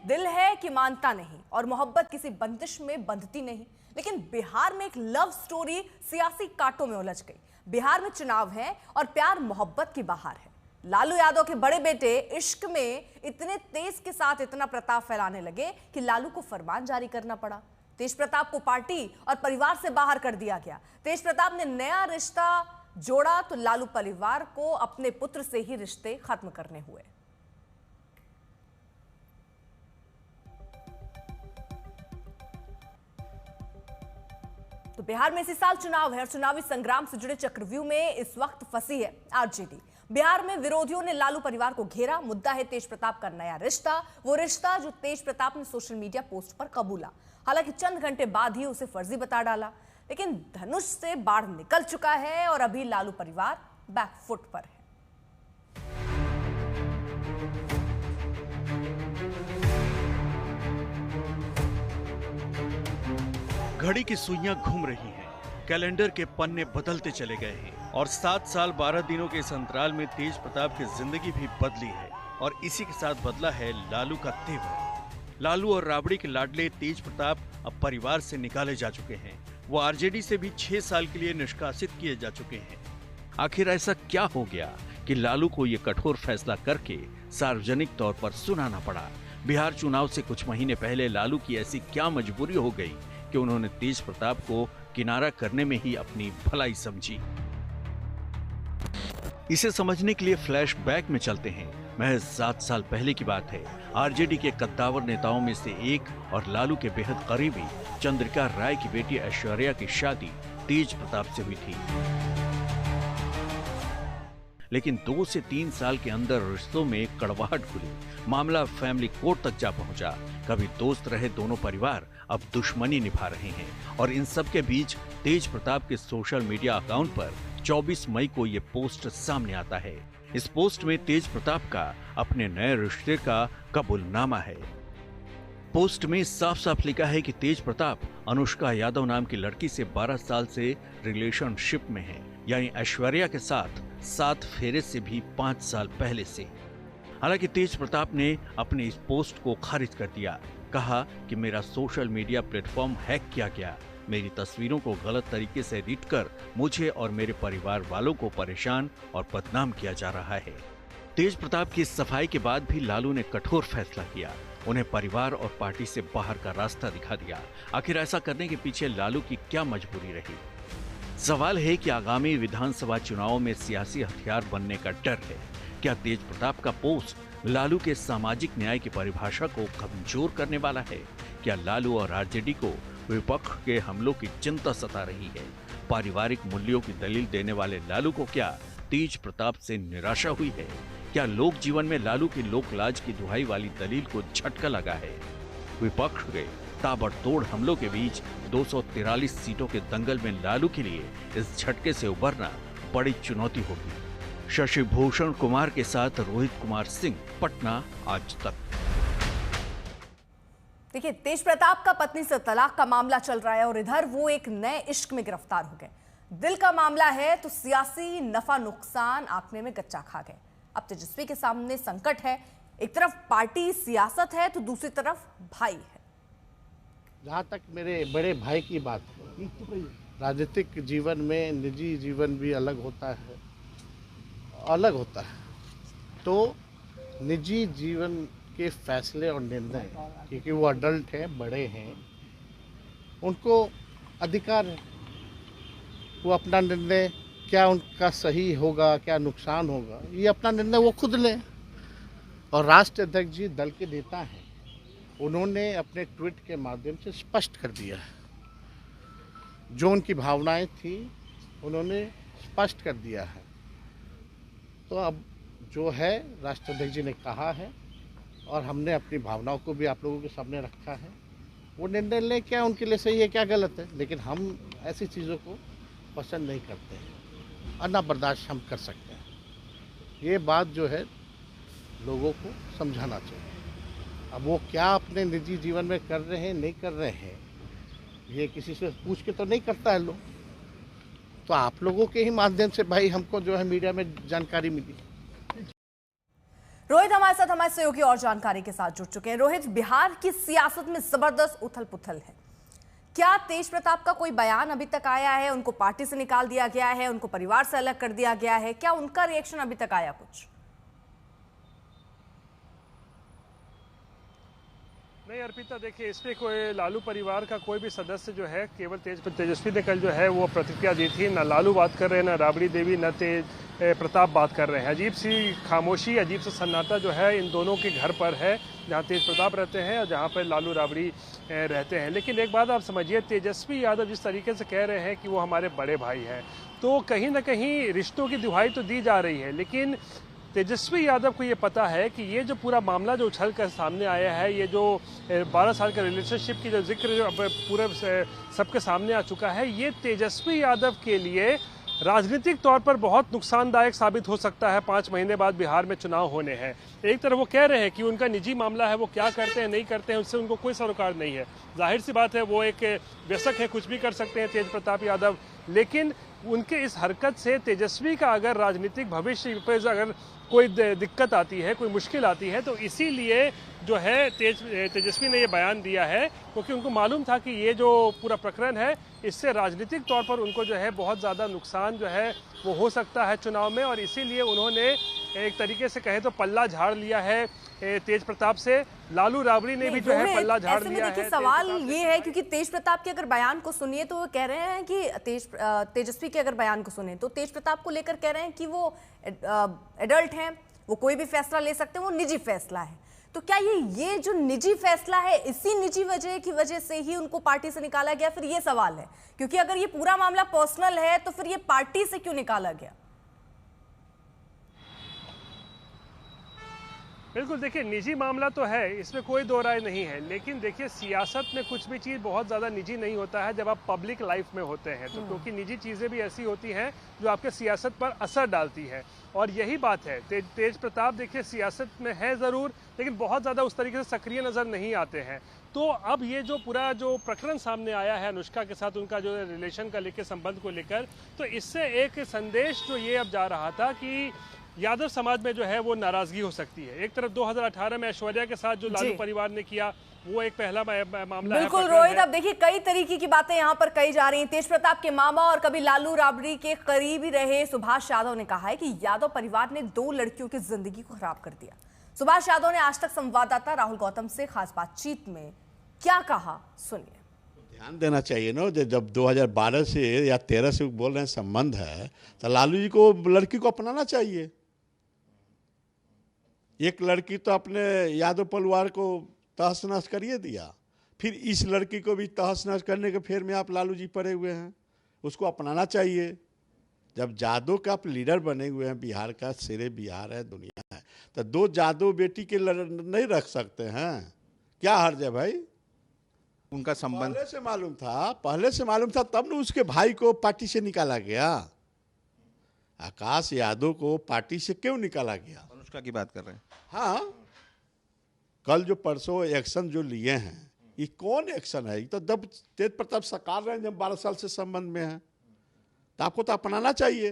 दिल है कि मानता नहीं और मोहब्बत किसी बंदिश में बंधती नहीं। लेकिन बिहार में एक लव स्टोरी सियासी कांटों में उलझ गई। बिहार में चुनाव है और प्यार मोहब्बत की बहार है। लालू यादव के बड़े बेटे इश्क में इतने तेज के साथ इतना प्रताप फैलाने लगे कि लालू को फरमान जारी करना पड़ा। तेज प्रताप को पार्टी और परिवार से बाहर कर दिया गया। तेज प्रताप ने नया रिश्ता जोड़ा तो लालू परिवार को अपने पुत्र से ही रिश्ते खत्म करने हुए। तो बिहार में इसी साल चुनाव है और चुनावी संग्राम से जुड़े चक्रव्यूह में इस वक्त फंसी है आरजेडी। बिहार में विरोधियों ने लालू परिवार को घेरा। मुद्दा है तेज प्रताप का नया रिश्ता, वो रिश्ता जो तेज प्रताप ने सोशल मीडिया पोस्ट पर कबूला। हालांकि चंद घंटे बाद ही उसे फर्जी बता डाला, लेकिन धनुष से बाढ़ निकल चुका है और अभी लालू परिवार बैकफुट पर है। घड़ी की सुइयां घूम रही हैं, कैलेंडर के पन्ने बदलते चले गए हैं और 7 साल 12 दिनों के इस अंतराल में तेज प्रताप की जिंदगी भी बदली है और इसी के साथ बदला है लालू का तेवर। लालू और राबड़ी के लाडले तेज प्रताप अब परिवार से निकाले जा चुके हैं। वो आरजेडी से भी 6 साल के लिए निष्कासित किए जा चुके हैं। आखिर ऐसा क्या हो गया कि लालू को ये कठोर फैसला करके सार्वजनिक तौर पर सुनाना पड़ा? बिहार चुनाव से कुछ महीने पहले लालू की ऐसी क्या मजबूरी हो गई कि उन्होंने तेज प्रताप को किनारा करने में ही अपनी भलाई समझी? इसे समझने के लिए फ्लैशबैक में चलते हैं। महज 7 साल पहले की बात है। आरजेडी के कद्दावर नेताओं में से एक और लालू के बेहद करीबी चंद्रिका राय की बेटी ऐश्वर्या की शादी तेज प्रताप से हुई थी। लेकिन 2 से 3 साल के अंदर रिश्तों में कड़वाहट खुली। मामला फैमिली कोर्ट तक जा पहुंचा। कभी दोस्त रहे दोनों परिवार अब दुश्मनी निभा रहे हैं और इन सब के बीच तेज प्रताप के सोशल मीडिया अकाउंट पर 24 मई को ये पोस्ट सामने आता है। इस पोस्ट में तेज प्रताप का अपने नए रिश्ते का कबूलनामा है। पोस्ट में साफ साफ लिखा है कि तेज प्रताप अनुष्का यादव नाम की लड़की से 12 साल से रिलेशनशिप में है, यानी ऐश्वर्या के साथ 7 फेरे से भी 5 साल पहले से। हालांकि तेज प्रताप ने अपने इस पोस्ट को खारिज कर दिया। कहा कि मेरा सोशल मीडिया प्लेटफॉर्म हैक किया गया, मेरी तस्वीरों को गलत तरीके से एडिट कर मुझे और मेरे परिवार वालों को परेशान और बदनाम किया जा रहा है। तेज प्रताप की सफाई के बाद भी लालू ने कठोर फैसला किया। उन्हें परिवार और पार्टी से बाहर का रास्ता दिखा दिया। आखिर ऐसा करने के पीछे लालू की क्या मजबूरी रही? सवाल है कि आगामी विधानसभा चुनावों में सियासी हथियार बनने का डर है। क्या तेज प्रताप का पोस्ट लालू के सामाजिक न्याय की परिभाषा को कमजोर करने वाला है? क्या लालू और आरजेडी को विपक्ष के हमलों की चिंता सता रही है? पारिवारिक मूल्यों की दलील देने वाले लालू को क्या तेज प्रताप से निराशा हुई है? क्या लोक जीवन में लालू की लोकलाज की दुहाई वाली दलील को झटका लगा है? विपक्ष के ताबड़तोड़ हमलों के बीच 243 सीटों के दंगल में लालू के लिए इस झटके से उबरना बड़ी चुनौती होगी। शशि भूषण कुमार के साथ रोहित कुमार सिंह, पटना, आज तक। देखिए, तेज प्रताप का पत्नी से तलाक का मामला चल रहा है और इधर वो एक नए इश्क में गिरफ्तार हो गए। दिल का मामला है तो सियासी नफा नुकसान आंकने में गच्चा खा गए। अब तेजस्वी के सामने संकट है। एक तरफ पार्टी सियासत है तो दूसरी तरफ भाई है। जहाँ तक मेरे बड़े भाई की बात है, राजनीतिक जीवन में निजी जीवन भी अलग होता है। तो निजी जीवन के फैसले और निर्णय, क्योंकि वो अडल्ट हैं, बड़े हैं, उनको अधिकार है। वो अपना निर्णय, क्या उनका सही होगा, क्या नुकसान होगा, ये अपना निर्णय वो खुद लें। और राष्ट्रीय अध्यक्ष जी दल के नेता हैं, उन्होंने अपने ट्वीट के माध्यम से स्पष्ट कर दिया है। जो उनकी भावनाएं थी उन्होंने स्पष्ट कर दिया है। तो अब जो है राष्ट्रीय अध्यक्ष जी ने कहा है और हमने अपनी भावनाओं को भी आप लोगों के सामने रखा है। वो निर्णय लें, क्या उनके लिए सही है, क्या गलत है, लेकिन हम ऐसी चीज़ों को पसंद नहीं करते हैं और ना बर्दाश्त हम कर सकते हैं। ये बात जो है लोगों को समझाना चाहिए। अब वो क्या अपने निजी जीवन में कर रहे हैं, नहीं कर रहे हैं, ये किसी से पूछ के तो नहीं करता है लोग। तो आप लोगों के ही माध्यम से भाई हमको जो है मीडिया में जानकारी मिली। रोहित हमारे साथ हमारे सहयोगी और जानकारी के साथ जुड़ चुके हैं। रोहित, बिहार की सियासत में जबरदस्त उथल पुथल है। क्या तेज प्रताप का कोई बयान अभी तक आया है? उनको पार्टी से निकाल दिया गया है, उनको परिवार से अलग कर दिया गया है, क्या उनका रिएक्शन अभी तक आया कुछ? नहीं अर्पिता, देखिए इस पे कोई लालू परिवार का कोई भी सदस्य जो है, केवल तेजस्वी ने कल जो है वो प्रतिक्रिया दी थी। ना लालू बात कर रहे हैं, ना राबड़ी देवी, ना तेज प्रताप बात कर रहे हैं। अजीब सी खामोशी, अजीब सा सन्नाटा जो है इन दोनों के घर पर है, जहाँ तेज प्रताप रहते हैं और जहाँ पर लालू राबड़ी रहते हैं। लेकिन एक बात आप समझिए, तेजस्वी यादव जिस तरीके से कह रहे हैं कि वो हमारे बड़े भाई हैं, तो कहीं ना कहीं रिश्तों की दुहाई तो दी जा रही है, लेकिन तेजस्वी यादव को ये पता है कि ये जो पूरा मामला जो उछल कर सामने आया है, ये जो 12 साल के रिलेशनशिप की जो जिक्र अब पूरे सबके सामने आ चुका है, ये तेजस्वी यादव के लिए राजनीतिक तौर पर बहुत नुकसानदायक साबित हो सकता है। 5 महीने बाद बिहार में चुनाव होने हैं। एक तरफ वो कह रहे हैं कि उनका निजी मामला है, वो क्या करते हैं नहीं करते हैं उससे उनको कोई सरोकार नहीं है। जाहिर सी बात है, वो एक व्यसक है, कुछ भी कर सकते हैं तेज प्रताप यादव। लेकिन उनके इस हरकत से तेजस्वी का अगर राजनीतिक भविष्य पर अगर कोई दिक्कत आती है, कोई मुश्किल आती है, तो इसीलिए जो है तेजस्वी ने ये बयान दिया है, क्योंकि उनको मालूम था कि ये जो पूरा प्रकरण है, इससे राजनीतिक तौर पर उनको जो है बहुत ज़्यादा नुकसान जो है वो हो सकता है चुनाव में, और इसीलिए उन्होंने एक तरीके से कहे तो पल्ला झाड़ लिया है तेज प्रताप से। लालू राबड़ी ने भी जो है पल्ला झाड़ लिया है। सवाल ये है, क्योंकि तेज प्रताप के अगर बयान को सुनिए तो वो कह रहे हैं कि तेजस्वी के अगर बयान को सुने तो तेज प्रताप को लेकर कह रहे हैं कि वो एडल्ट हैं, वो कोई भी फैसला ले सकते हैं, वो निजी फैसला है। तो क्या ये जो निजी फैसला है, इसी निजी वजह की वजह से ही उनको पार्टी से निकाला गया? फिर ये सवाल है, क्योंकि अगर ये पूरा मामला पर्सनल है तो फिर ये पार्टी से क्यों निकाला गया? बिल्कुल, देखिए निजी मामला तो है, इसमें कोई दो राय नहीं है, लेकिन देखिए सियासत में कुछ भी चीज़ बहुत ज़्यादा निजी नहीं होता है जब आप पब्लिक लाइफ में होते हैं, तो क्योंकि निजी चीज़ें भी ऐसी होती हैं जो आपके सियासत पर असर डालती है, और यही बात है। तेज प्रताप देखिए सियासत में है ज़रूर, लेकिन बहुत ज़्यादा उस तरीके से सक्रिय नज़र नहीं आते हैं। तो अब ये जो पूरा जो प्रकरण सामने आया है अनुष्का के साथ, उनका जो रिलेशन का लेकर, संबंध को लेकर, तो इससे एक संदेश जो ये अब जा रहा था कि यादव समाज में जो है वो नाराजगी हो सकती है। एक तरफ 2018 में ऐश्वर्या के साथ जो लालू परिवार ने किया, वो एक पहला मामला है। बिल्कुल रोहित, अब देखिए कई तरीके की बातें यहाँ पर कही जा रही हैं। तेज प्रताप के मामा और कभी लालू राबड़ी के करीबी रहे सुभाष यादव ने कहा है कि यादव परिवार ने 2 लड़कियों की जिंदगी को खराब कर दिया। सुभाष यादव ने आज तक संवाददाता राहुल गौतम से खास बातचीत में क्या कहा, सुनिए। ध्यान देना चाहिए ना, जब 2012 से या 13 से बोल रहे हैं संबंध है, तो लालू जी को लड़की को अपनाना चाहिए। एक लड़की तो अपने यादव परिवार को तहस नहस करिए दिया, फिर इस लड़की को भी तहस नहस करने के फेर में आप लालू जी पड़े हुए हैं, उसको अपनाना चाहिए। जब जादव का आप लीडर बने हुए हैं, बिहार का शेरे बिहार है, दुनिया है, तो 2 जादव बेटी के नहीं रख सकते हैं? क्या हर्ज है भाई? उनका संबंध पहले से मालूम था, तब न उसके भाई को पार्टी से निकाला गया। आकाश यादव को पार्टी से क्यों निकाला गया? अनुष्का की बात कर रहे हैं। हाँ, कल जो परसों एक्शन जो लिए हैं, ये कौन एक्शन है? ये तो जब तेज प्रताप सरकार रहे हैं, जब 12 साल से संबंध में है, तो आपको तो अपनाना चाहिए।